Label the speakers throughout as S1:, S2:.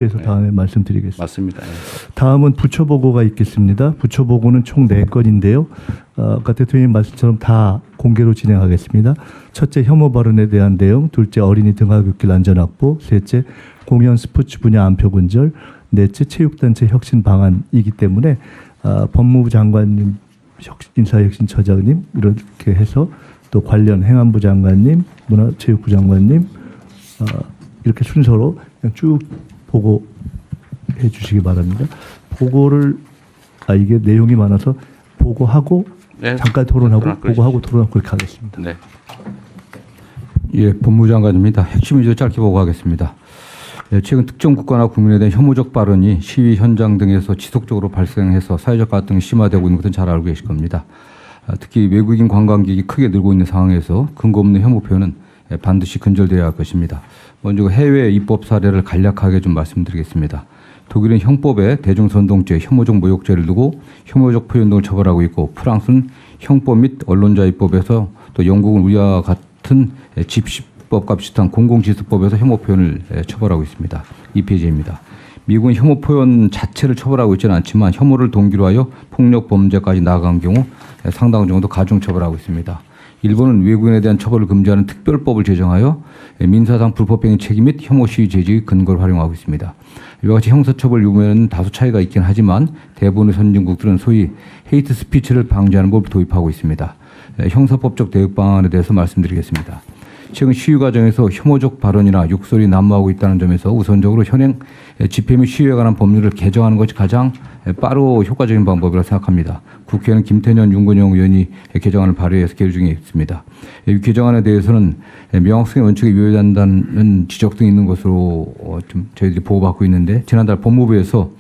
S1: 그래서 다음에 말씀드리겠습니다.
S2: 맞습니다. 예.
S1: 다음은 부처 보고가 있겠습니다. 부처 보고는 총 4건인데요. 아까 대통령님 말씀처럼 다 공개로 진행하겠습니다. 첫째, 혐오 발언에 대한 내용. 둘째, 어린이 등하굣길 안전 확보. 셋째, 공연 스포츠 분야 안표 근절. 넷째, 체육단체 혁신 방안이기 때문에 법무부 장관님, 인사혁신처장님 이렇게 해서 또 관련 행안부 장관님, 문화체육부 장관님 이렇게 순서로 그냥 쭉 보고해 주시기 바랍니다. 보고를 이게 내용이 많아서 보고하고
S2: 네,
S1: 잠깐 토론하고
S2: 그러시죠.
S1: 보고하고 토론하고 그렇게 하겠습니다.
S2: 네.
S3: 예, 법무부 장관입니다. 핵심 위주 짧게 보고하겠습니다. 예, 최근 특정 국가나 국민에 대한 혐오적 발언이 시위 현장 등에서 지속적으로 발생해서 사회적 갈등이 심화되고 있는 것은 잘 알고 계실 겁니다. 특히 외국인 관광객이 크게 늘고 있는 상황에서 근거 없는 혐오 표현은 반드시 근절되어야 할 것입니다. 먼저 해외 입법 사례를 간략하게 좀 말씀드리겠습니다. 독일은 형법에 대중선동죄, 혐오적 모욕죄를 두고 혐오적 표현 등을 처벌하고 있고, 프랑스는 형법 및 언론자 입법에서, 또 영국은 우리와 같은 집시법과 비슷한 공공지수법에서 혐오 표현을 처벌하고 있습니다. 2페이지입니다. 미국은 혐오 표현 자체를 처벌하고 있지는 않지만 혐오를 동기로 하여 폭력 범죄까지 나아간 경우 상당 정도 가중 처벌하고 있습니다. 일본은 외국인에 대한 처벌을 금지하는 특별법을 제정하여 민사상 불법행위 책임 및 혐오 시위 제지의 근거를 활용하고 있습니다. 이와 같이 형사처벌 유무에는 다소 차이가 있긴 하지만 대부분의 선진국들은 소위 헤이트 스피치를 방지하는 법을 도입하고 있습니다. 형사법적 대응 방안에 대해서 말씀드리겠습니다. 최근 시위 과정에서 혐오적 발언이나 욕설이 난무하고 있다는 점에서 우선적으로 현행 집회 및 시위에 관한 법률을 개정하는 것이 가장 빠르고 효과적인 방법이라고 생각합니다. 국회는 김태년, 윤건영 의원이 개정안을 발의해서 계류 중에 있습니다. 이 개정안에 대해서는 명확성의 원칙에 위배된다는 지적 등이 있는 것으로 좀 저희들이 보고받고 있는데, 지난달 법무부에서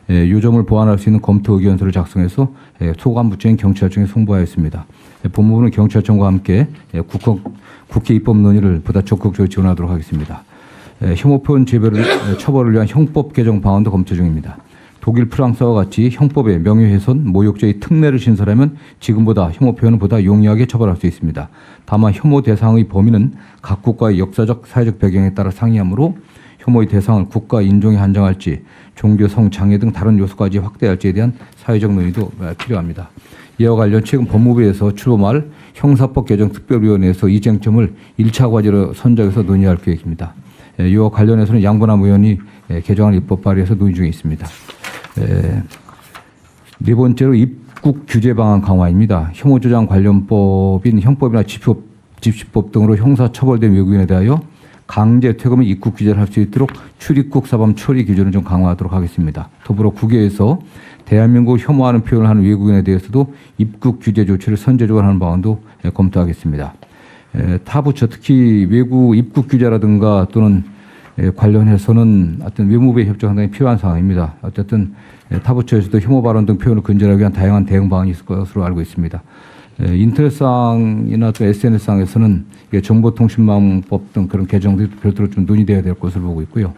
S3: 요점을 보완할 수 있는 검토 의견서를 작성해서 소관부처인 경찰청에 송부하였습니다. 법무부는 경찰청과 함께 국회 입법 논의를 보다 적극적으로 지원하도록 하겠습니다. 혐오 표현 처벌을 위한 형법 개정 방안도 검토 중입니다. 독일, 프랑스와 같이 형법에 명예훼손, 모욕죄의 특례를 신설하면 지금보다 혐오 표현을 보다 용이하게 처벌할 수 있습니다. 다만 혐오 대상의 범위는 각 국가의 역사적, 사회적 배경에 따라 상이하므로 혐오의 대상을 국가 인종에 한정할지, 종교, 성, 장애 등 다른 요소까지 확대할지에 대한 사회적 논의도 필요합니다. 이와 관련 최근 법무부에서 추후 말 형사법 개정 특별위원회에서 이 쟁점을 1차 과제로 선정해서 논의할 계획입니다. 이와 관련해서는 양분함 의원이 개정안 입법 발의해서 논의 중에 있습니다. 네 번째로 입국 규제 방안 강화입니다. 혐오조장 관련법인 형법이나 집시법 등으로 형사 처벌된 외국인에 대하여 강제 퇴거 및 입국 규제를 할 수 있도록 출입국 사범 처리 기준을 좀 강화하도록 하겠습니다. 더불어 국외에서 대한민국을 혐오하는 표현을 하는 외국인에 대해서도 입국 규제 조치를 선제적으로 하는 방안도 검토하겠습니다. 타 부처, 특히 외국 입국 규제라든가 또는 관련해서는 어떤 외무부의 협조가 상당히 필요한 상황입니다. 어쨌든 타 부처에서도 혐오 발언 등 표현을 근절하기 위한 다양한 대응 방안이 있을 것으로 알고 있습니다. 인터넷상이나 또 SNS상에서는 정보통신망법 등 그런 개정들이 별도로 좀 논의되어야 될 것으로 보고 있고요.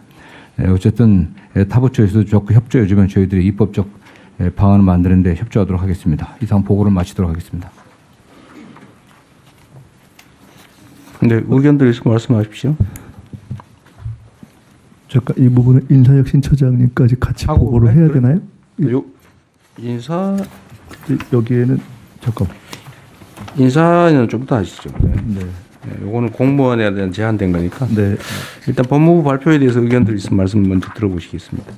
S3: 어쨌든 타 부처에서도 적극 협조해 주면 저희들이 입법적 방안을 만드는 데 협조하도록 하겠습니다. 이상 보고를 마치도록 하겠습니다.
S2: 네, 의견들 있으면 말씀하십시오.
S1: 잠깐 이 부분은 인사혁신처장님까지 같이 보고를 해야 되나요?
S2: 인사
S1: 여기에는 잠깐.
S2: 인사는 좀 더 하시죠. 네.
S1: 네.
S2: 요거는 공무원에 대한 제한된 거니까.
S1: 네.
S2: 일단 법무부 발표에 대해서 의견들 있으면 말씀 먼저 들어보시겠습니다.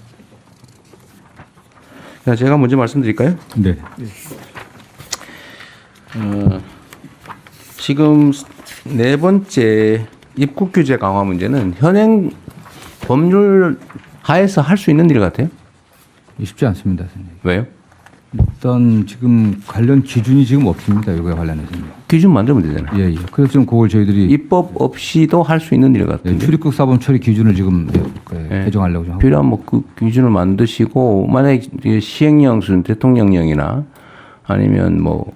S2: 자, 제가 먼저 말씀드릴까요?
S3: 네.
S2: 지금 네 번째 입국 규제 강화 문제는 현행 법률 하에서 할 수 있는 일 같아요.
S3: 쉽지 않습니다, 선생님.
S2: 왜요?
S3: 일단 지금 관련 기준이 지금 없습니다. 이거에 관련해서는.
S2: 기준 만들면 되잖아요.
S3: 예, 예. 그래서 지금 그걸 저희들이
S2: 입법 없이도 할 수 있는 일 같은데.
S3: 출입국 사범 처리 기준을 지금 개정하려고 좀 하고.
S2: 필요한 뭐 그 기준을 만드시고, 만약에 시행령 수준 대통령령이나 아니면 뭐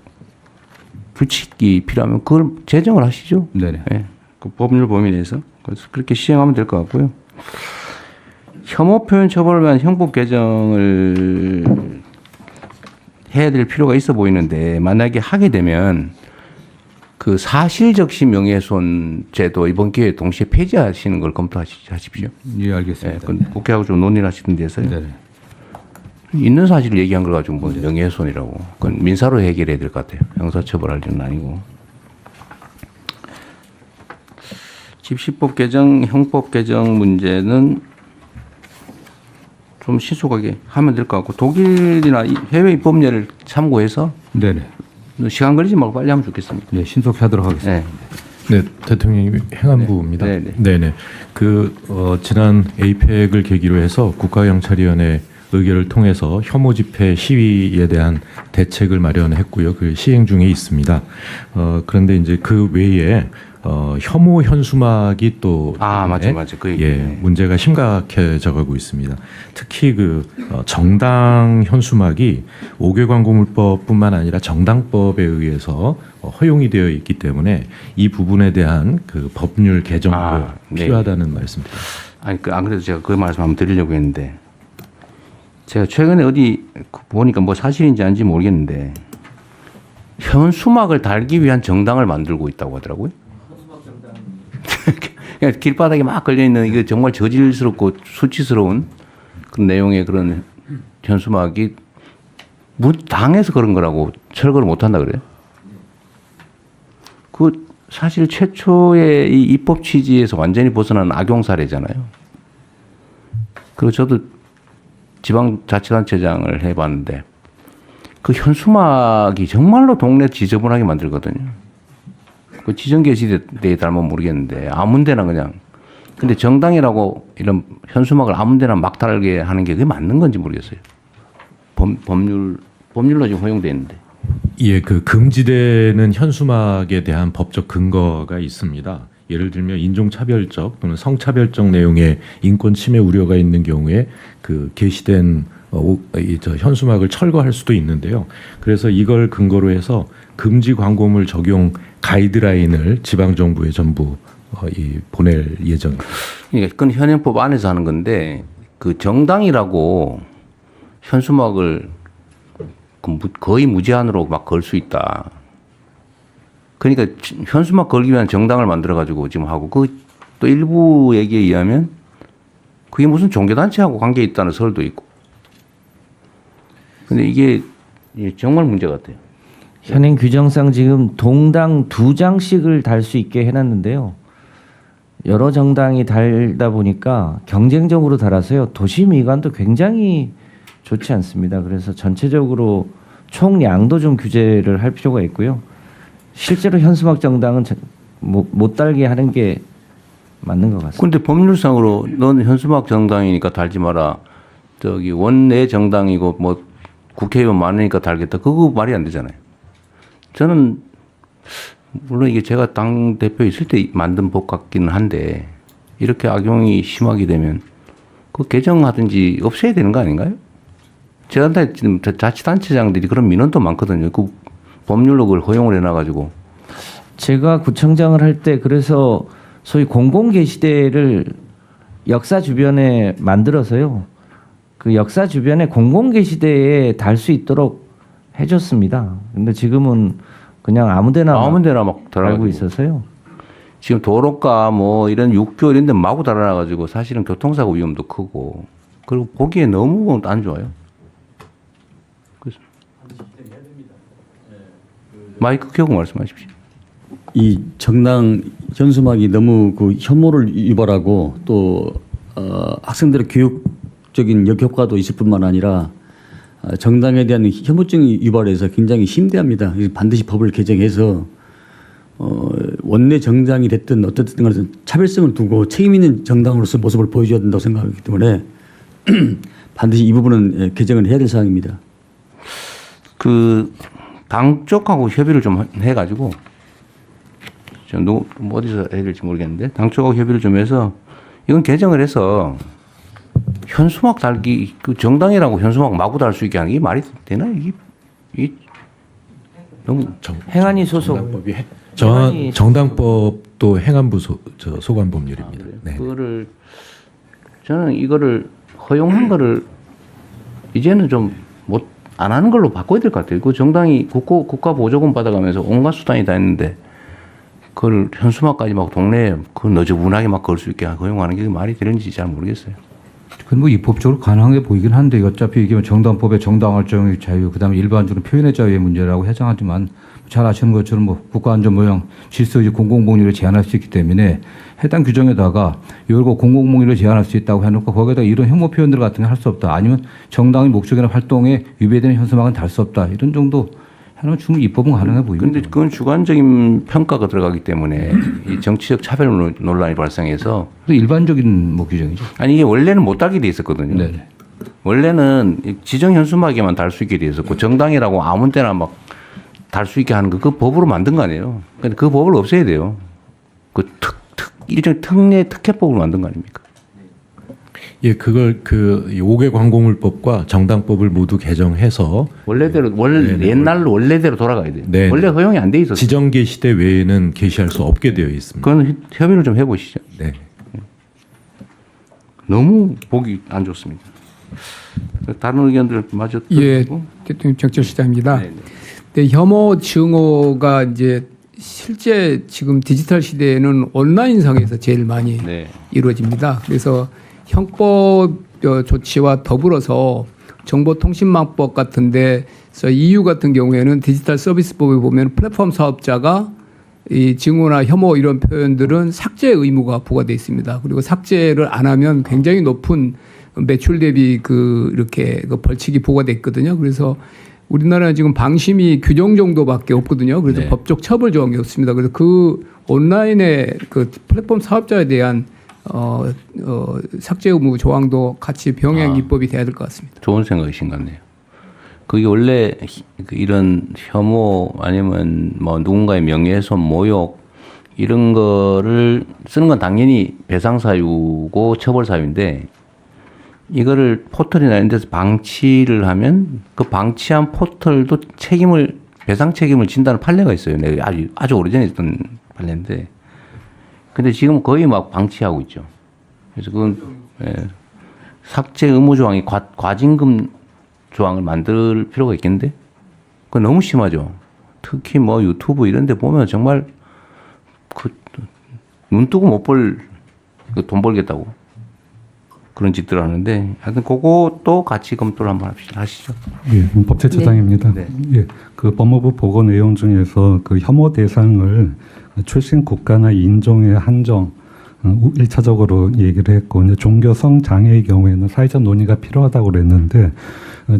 S2: 규칙이 필요하면 그걸 제정을 하시죠.
S3: 네네.
S2: 예. 그 법률 범위 내에서. 그래서 그렇게 시행하면 될 것 같고요. 혐오 표현 처벌을 위한 형법 개정을 해야 될 필요가 있어 보이는데, 만약에 하게 되면 그 사실적시 명예훼손 제도 이번 기회에 동시에 폐지하시는 걸 검토하십시오.
S3: 예,
S2: 예,
S3: 알겠습니다.
S2: 그건 국회하고 좀 논의를 하시는 데서요.
S3: 네.
S2: 있는 사실을 얘기한 걸 가지고 뭐 명예훼손이라고. 그건 민사로 해결해야 될 것 같아요. 형사처벌할 일은 아니고. 집시법 개정, 형법 개정 문제는 좀 신속하게 하면 될 것 같고 독일이나 해외 입법례를 참고해서
S3: 네.
S2: 시간 걸리지 말고 빨리 하면 좋겠습니다.
S3: 네, 신속히 하도록 하겠습니다.
S2: 네.
S4: 네, 대통령님 행안부입니다.
S2: 네, 네.
S4: 네네. 지난 에이펙을 계기로 해서 국가경찰위원회 의결을 통해서 혐오 집회 시위에 대한 대책을 마련했고요. 그 시행 중에 있습니다. 그런데 이제 그 외에 혐오 현수막이 또
S2: 맞죠. 그 얘기.
S4: 예, 문제가 심각해져 가고 있습니다. 특히 정당 현수막이 5개 광고물법뿐만 아니라 정당법에 의해서 허용이 되어 있기 때문에 이 부분에 대한 그 법률 개정도
S2: 네.
S4: 필요하다는 말씀드립니다.
S2: 아니, 안 그래도 제가 그 말씀 한번 드리려고 했는데 제가 최근에 어디 보니까 뭐 사실인지 아닌지 모르겠는데 현수막을 달기 위한 정당을 만들고 있다고 하더라고요. 그냥 길바닥에 막 걸려있는 이게 정말 저질스럽고 수치스러운 그런 내용의 그런 현수막이 당해서 그런 거라고 철거를 못한다 그래요. 그 사실 최초의 이 입법 취지에서 완전히 벗어난 악용 사례잖아요. 그리고 저도 지방자치단체장을 해봤는데 그 현수막이 정말로 동네 지저분하게 만들거든요. 그 지정계시대에 닮으면 모르겠는데 아무 데나 그냥. 근데 정당이라고 이런 현수막을 아무 데나 막 달게 하는 게 그게 맞는 건지 모르겠어요. 법률로 지금 허용돼 있는데.
S4: 예, 그 금지되는 현수막에 대한 법적 근거가 있습니다. 예를 들면 인종차별적 또는 성차별적 내용의 인권 침해 우려가 있는 경우에 그 게시된 현수막을 철거할 수도 있는데요. 그래서 이걸 근거로 해서 금지 광고물 적용 가이드라인을 지방 정부에 전부 보낼 예정입니다.
S2: 그건 현행법 안에서 하는 건데 그 정당이라고 현수막을 거의 무제한으로 막 걸 수 있다. 그러니까 현수막 걸기 위한 정당을 만들어 가지고 지금 하고 그 또 일부 얘기에 의하면 그게 무슨 종교단체하고 관계 있다는 설도 있고. 근데 이게 정말 문제 같아요.
S5: 현행 규정상 지금 동당 2장씩을 달 수 있게 해놨는데요. 여러 정당이 달다 보니까 경쟁적으로 달아서요. 도시 미관도 굉장히 좋지 않습니다. 그래서 전체적으로 총량도 좀 규제를 할 필요가 있고요. 실제로 현수막 정당은 못 달게 하는 게 맞는 것 같습니다.
S2: 그런데 법률상으로 넌 현수막 정당이니까 달지 마라. 저기 원내 정당이고 뭐 국회의원 많으니까 달겠다. 그거 말이 안 되잖아요. 저는 물론 이게 제가 당 대표 있을 때 만든 법 같기는 한데 이렇게 심하게 되면 그 개정하든지 없애야 되는 거 아닌가요? 제가 지금 자치단체장들이 그런 민원도 많거든요. 그 법률로 그걸 허용을 해놔가지고.
S5: 제가 구청장을 할 때 그래서 소위 공공게시대를 역사 주변에 만들어서요. 그 역사 주변에 공공게시대에 달 수 있도록 해줬습니다. 근데 지금은 그냥 아무데나
S2: 막
S5: 달고 있어서요.
S2: 지금 도로가 뭐 이런 육교 이런 데 마구 달아놔가지고 사실은 교통사고 위험도 크고 그리고 보기에 너무 안 좋아요. 그래서 마이크 켜고 말씀하십시오.
S6: 이 정당 현수막이 너무 그 혐오를 유발하고 또 학생들의 교육적인 역효과도 있을 뿐만 아니라 정당에 대한 혐오증이 유발해서 굉장히 심대합니다. 반드시 법을 개정해서 원내 정당이 됐든 어떻든 간에 차별성을 두고 책임 있는 정당으로서 모습을 보여줘야 된다고 생각하기 때문에 반드시 이 부분은 개정을 해야 될 사항입니다.
S2: 그 당 쪽하고 협의를 좀 해가지고 좀 어디서 해야 될지 모르겠는데 당 쪽하고 협의를 좀 해서 이건 개정을 해서 현수막 달기 그 정당이라고 현수막 마구 달 수 있게 하는 게 말이 되나 이게 너무
S5: 행안위 소속
S4: 정당법도 행안부 소관 법률입니다. 네.
S2: 그거를 저는 이거를 허용한 거를 이제는 좀 안 하는 걸로 바꿔야 될 것 같아요. 그 정당이 국가 보조금 받아가면서 온갖 수단이 다 했는데 그걸 현수막까지 막 동네에 그 너저분하게 막 걸 수 있게 허용하는 게 말이 되는지 잘 모르겠어요.
S3: 그건 뭐 입법적으로 가능해 보이긴 한데 어차피 이게 정당법의 정당 활동의 자유, 그다음에 일반적으로 표현의 자유의 문제라고 해당하지만 잘 아시는 것처럼 뭐 국가안전보장 질서유지 공공복리를 제한할 수 있기 때문에 해당 규정에다가 이거 공공복리를 제한할 수 있다고 해놓고 거기에다 이런 혐오 표현들 같은 게 할 수 없다. 아니면 정당의 목적이나 활동에 위배되는 현수막은 달 수 없다. 이런 정도 해놓으면 충분히 입법은 가능해 보입니다.
S2: 근데 그건 주관적인 평가가 들어가기 때문에 이 정치적 차별 논란이 발생해서
S3: 그래서 일반적인 뭐 규정이죠.
S2: 아니 이게 원래는 못 달게 돼 있었거든요.
S3: 네네.
S2: 원래는 지정 현수막에만 달 수 있게 돼 있었고 정당이라고 아무 때나 막 달 수 있게 하는 거 그 법으로 만든 거 아니에요. 근데 그 법을 없애야 돼요. 그 일종의 특례법을 만든 거 아닙니까?
S4: 예, 그걸 그 5개 광고물법과 정당법을 모두 개정해서
S2: 원래대로 옛날 원래대로 돌아가야 돼요.
S4: 네.
S2: 원래 허용이 안 돼 있었어요.
S4: 지정 게시대 외에는 게시할 수 없게 되어 있습니다.
S2: 그건 협의를 좀 해보시죠.
S4: 네.
S2: 너무 보기 안 좋습니다. 다른 의견들 마저
S7: 예,
S2: 듣고.
S7: 대통령 정철시장입니다.
S2: 네, 네.
S7: 네, 혐오 증오가 이제 실제 지금 디지털 시대에는 온라인상에서 제일 많이
S2: 네.
S7: 이루어집니다. 그래서 형법 조치와 더불어서 정보통신망법 같은데 EU 같은 경우에는 디지털 서비스법에 보면 플랫폼 사업자가 이 증오나 혐오 이런 표현들은 삭제 의무가 부과되어 있습니다. 그리고 삭제를 안 하면 굉장히 높은 매출 대비 이렇게 벌칙이 부과돼 있거든요. 그래서 우리나라는 지금 방심위 규정 정도밖에 없거든요. 그래서
S2: 네.
S7: 법적 처벌 조항이 없습니다. 그래서 그 온라인의 그 플랫폼 사업자에 대한 삭제 의무 조항도 같이 병행 입법이 돼야 될 것 같습니다.
S2: 좋은 생각이신 것 같네요. 그게 원래 이런 혐오 아니면 뭐 누군가의 명예훼손, 모욕 이런 거를 쓰는 건 당연히 배상 사유고 처벌 사유인데 이거를 포털이나 이런 데서 방치를 하면 그 방치한 포털도 배상 책임을 진다는 판례가 있어요. 내가 아주 오래전에 있던 판례인데. 근데 지금 거의 막 방치하고 있죠. 그래서 그건 삭제 의무 조항이 과징금 조항을 만들 필요가 있겠는데? 그건 너무 심하죠. 특히 뭐 유튜브 이런 데 보면 정말 눈 뜨고 못 볼 돈 벌겠다고 그런 짓들을 하는데 하여튼 그것도 같이 검토를 한번 하시죠.
S8: 예, 법제처장입니다.
S2: 네.
S8: 예, 그 법무부 보고 내용 중에서 그 혐오 대상을 출신 국가나 인종에 한정 1차적으로 얘기를 했고 이제 종교 성장애의 경우에는 사회적 논의가 필요하다고 그랬는데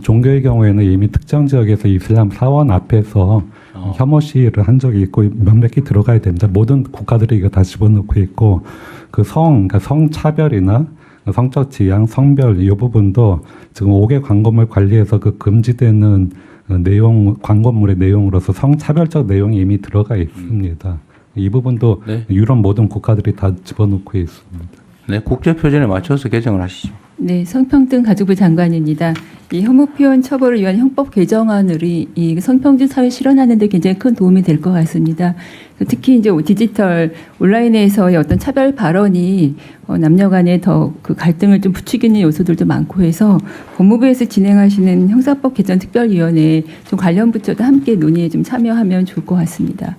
S8: 종교의 경우에는 이미 특정 지역에서 이슬람 사원 앞에서 혐오 시위를 한 적이 있고 명백히 들어가야 됩니다. 모든 국가들이 이거 다 집어넣고 있고 그러니까 성차별이나 성적 지향, 성별 이 부분도 지금 5개 광고물 관리에서 그 금지되는 내용 광고물의 내용으로서 성차별적 내용이 이미 들어가 있습니다. 이 부분도
S2: 네.
S8: 유럽 모든 국가들이 다 집어넣고 있습니다.
S2: 네, 국제 표준에 맞춰서 개정을 하시죠.
S9: 네, 성평등 가족부 장관입니다. 이 혐오 표현 처벌을 위한 형법 개정안이 이 성평등 사회 실현하는 데 굉장히 큰 도움이 될 것 같습니다. 특히 이제 디지털 온라인에서의 어떤 차별 발언이 남녀 간의 더 그 갈등을 좀 부추기는 요소들도 많고 해서 법무부에서 진행하시는 형사법 개정 특별위원회에 좀 관련 부처도 함께 논의에 좀 참여하면 좋을 것 같습니다.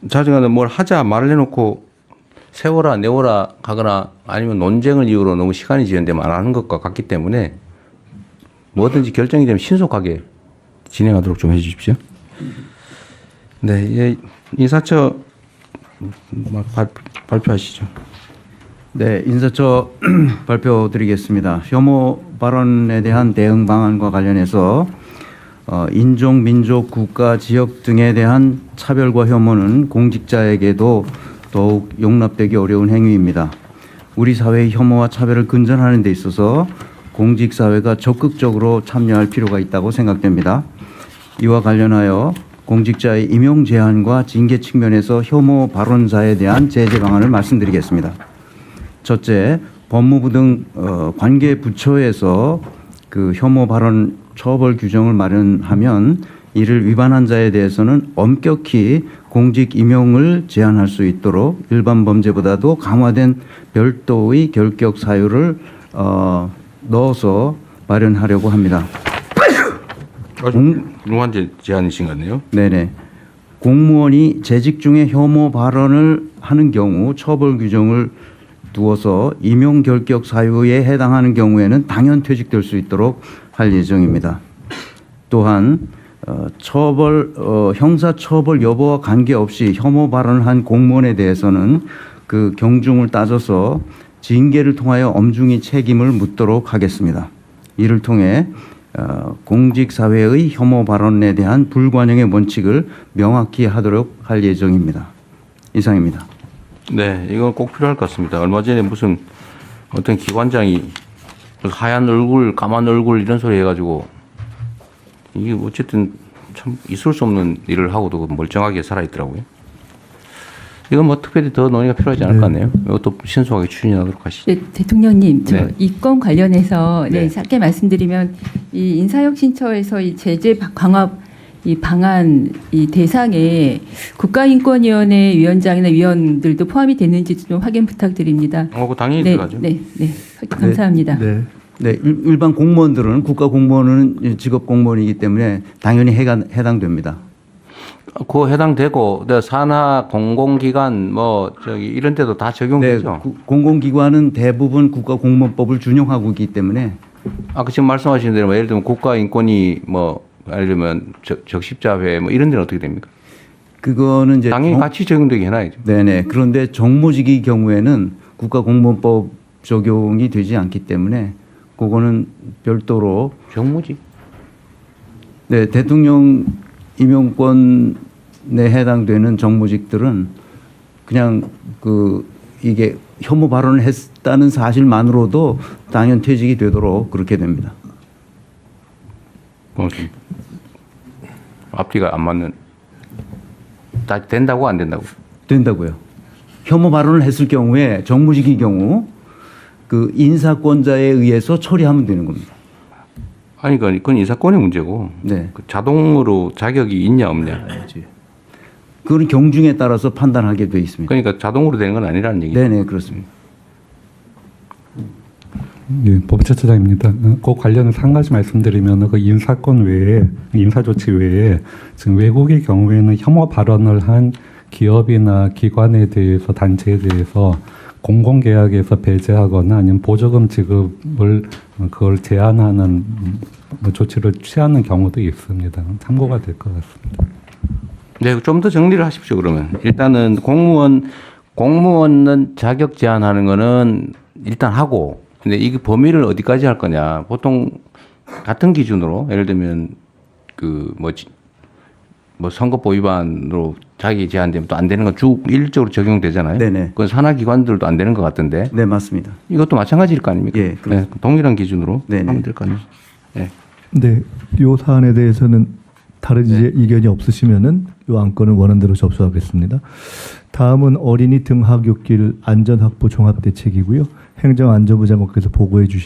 S2: 자중하는 뭘 하자 말을 해놓고 세워라 내워라 하거나 아니면 논쟁을 이유로 너무 시간이 지연되면 안 하는 것과 같기 때문에 뭐든지 결정이 되면 신속하게 진행하도록 좀 해주십시오. 네, 예, 인사처 발표하시죠.
S10: 네, 인사처 발표드리겠습니다. 혐오 발언에 대한 대응 방안과 관련해서 인종, 민족, 국가, 지역 등에 대한 차별과 혐오는 공직자에게도 더욱 용납되기 어려운 행위입니다. 우리 사회의 혐오와 차별을 근절하는 데 있어서 공직사회가 적극적으로 참여할 필요가 있다고 생각됩니다. 이와 관련하여 공직자의 임용 제한과 징계 측면에서 혐오 발언자에 대한 제재 방안을 말씀드리겠습니다. 첫째, 법무부 등 관계 부처에서 그 혐오 발언 처벌 규정을 마련하면 이를 위반한 자에 대해서는 엄격히 공직 임용을 제한할 수 있도록 일반 범죄보다도 강화된 별도의 결격 사유를 넣어서 마련하려고 합니다.
S2: 훌륭한 제안이신 것 같네요.
S10: 네네. 공무원이 재직 중에 혐오 발언을 하는 경우 처벌 규정을 두어서 임용 결격 사유에 해당하는 경우에는 당연 퇴직될 수 있도록 할 예정입니다. 또한 형사 처벌 여부와 관계없이 혐오 발언을 한 공무원에 대해서는 그 경중을 따져서 징계를 통하여 엄중히 책임을 묻도록 하겠습니다. 이를 통해 공직사회의 혐오 발언에 대한 불관용의 원칙을 명확히 하도록 할 예정입니다. 이상입니다.
S2: 네, 이건 꼭 필요할 것 같습니다. 얼마 전에 무슨 어떤 기관장이 하얀 얼굴, 까만 얼굴 이런 소리 해가지고 이게 어쨌든 참 있을 수 없는 일을 하고도 멀쩡하게 살아있더라고요. 이건 뭐 특별히 더 논의가 필요하지 않을 것 같네요. 이것도 신속하게 추진하도록 하시죠.
S9: 네, 대통령님, 저
S2: 네.
S9: 이 건 관련해서
S2: 네.
S9: 짧게 말씀드리면 이 인사혁신처에서 이 제재 강화 이 방안 이 대상에 국가인권위원회 위원장이나 위원들도 포함이 되는지 좀 확인 부탁드립니다.
S2: 그 당연히
S9: 네,
S2: 들어가죠.
S9: 네, 네, 감사합니다.
S1: 네.
S10: 네, 일반 공무원들은 국가 공무원은 직업 공무원이기 때문에 당연히 해당됩니다.
S2: 그거 해당되고 산하 공공기관 뭐 저기 이런 데도 다
S10: 네,
S2: 적용되죠.
S10: 공공기관은 대부분 국가공무원법을 준용하고 있기 때문에
S2: 아까 지금 말씀하신 대로 뭐 예를 들면 국가인권위 뭐 예를 들면 적십자회 뭐 이런 데는 어떻게 됩니까?
S10: 그거는 이제
S2: 당연히 같이 적용되게 해놔야죠.
S10: 네네. 그런데 정무직의 경우에는 국가공무원법 적용이 되지 않기 때문에 그거는 별도로
S2: 정무직.
S10: 네, 대통령 임용권에 해당되는 정무직들은 그냥 이게 혐오 발언을 했다는 사실만으로도 당연 퇴직이 되도록 그렇게 됩니다.
S2: 앞뒤가 안 맞는. 다 된다고 안 된다고?
S10: 된다고요. 혐오 발언을 했을 경우에 정무직의 경우 그 인사권자에 의해서 처리하면 되는 겁니다.
S2: 아니 그건 인사권의 문제고.
S10: 네.
S2: 그 자동으로 자격이 있냐 없냐.
S10: 그건 경중에 따라서 판단하게 돼 있습니다.
S2: 그러니까 자동으로 되는 건 아니라는 얘기죠.
S10: 네네 그렇습니다.
S8: 예, 법제처장입니다. 그 관련해서 한 가지 말씀드리면 그 인사권 외에 인사조치 외에 지금 외국의 경우에는 혐오 발언을 한 기업이나 기관에 대해서 단체에 대해서 공공계약에서 배제하거나 아니면 보조금 지급을 그걸 제한하는 조치를 취하는 경우도 있습니다. 참고가 될 것 같습니다.
S2: 네, 좀 더 정리를 하십시오. 그러면 일단은 공무원은 자격 제한하는 거는 일단 하고. 근데 이게 범위를 어디까지 할 거냐. 보통 같은 기준으로 예를 들면 뭐 선거법 위반으로 자기 제한되면 또 안 되는 건 쭉 일적으로 적용되잖아요.
S10: 네네.
S2: 그건 산하기관들도 안 되는 것 같은데
S10: 네 맞습니다.
S2: 이것도 마찬가지일 거 아닙니까?
S10: 예,
S2: 네, 동일한 기준으로
S10: 네네.
S2: 하면 될 거 아니에요. 네.
S1: 네, 이 사안에 대해서는 다른 의견이 없으시면은 이 안건은 원안대로 접수하겠습니다. 다음은 어린이 등하굣길 안전확보 종합대책이고요. 행정안전부 장관께서 보고해 주시는